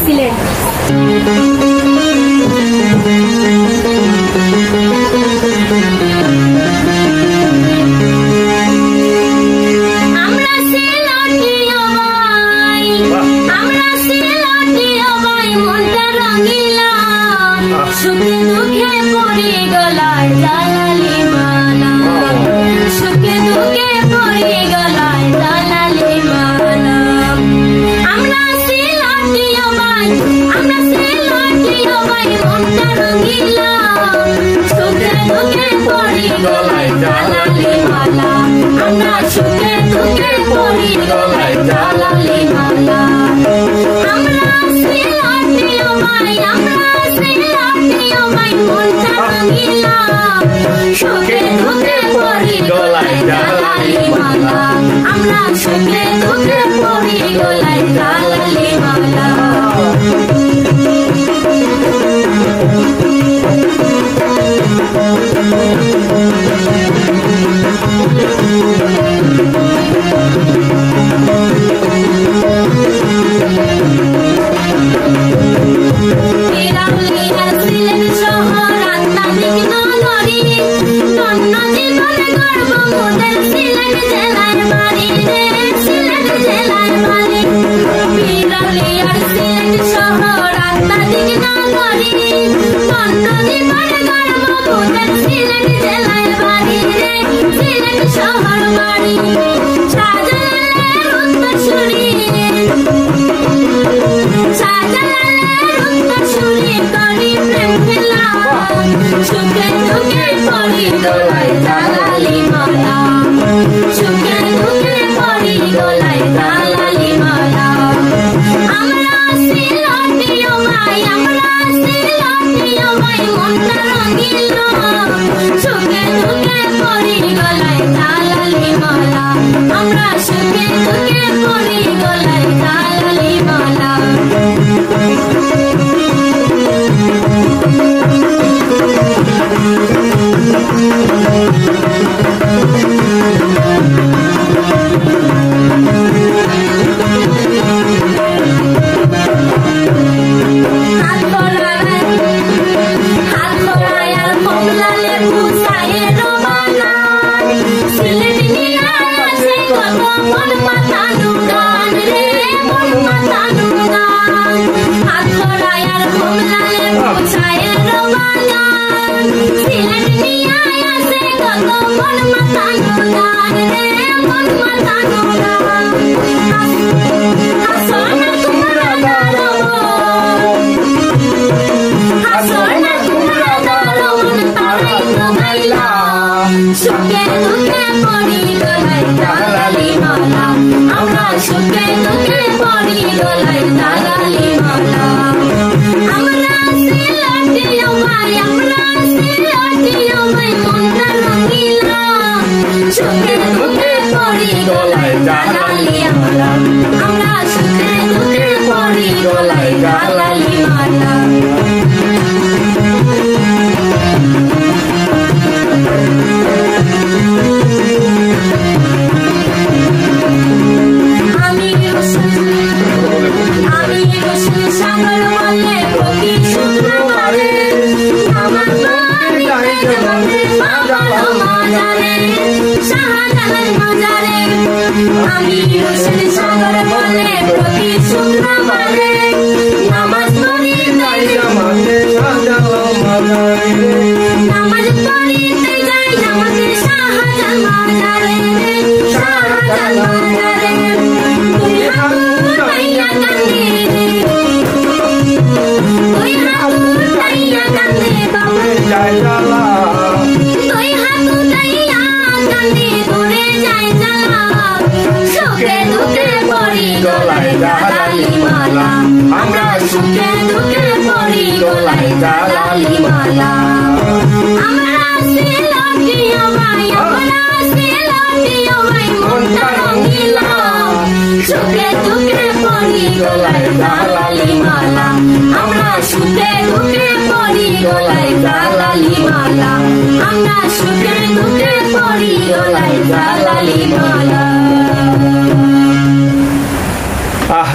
সিলেট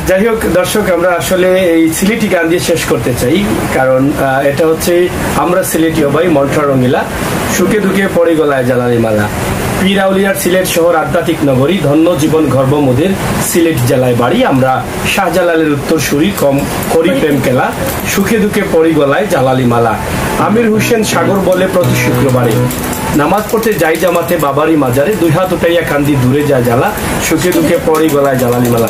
যাই হোক দর্শক, আমরা আসলে এই সিলেটি গান দিয়ে শেষ করতে চাই, কারণ এটা হচ্ছে আমরা সিলেটি ভাই মন্ত্র রঙিলা, সুখে দুঃখে পড়ে গলায় জ্বালানি মালা। পীর আউলিয়ার সিলেট শহর আধ্যাত্মিক নগরী, ধন্য জীবন গর্ব মোদের সিলেট জেলায় বাড়ি। আমরা শাহজালালের উত্তরসূরি, কম করি প্রেম খেলা, সুখে দুঃখে পড়ে গলায় জ্বালালি মালা। আমির হোসেন সাগর বলে প্রতি শুক্রবারে নামাজ পড়তে যাই জামাতে বাবারি মাজারে, দুই হাত উঠাইয়া কান্দি দূরে যায় জ্বালা, সুখে দুঃখে পড়ে গলায় জ্বালালি মালা।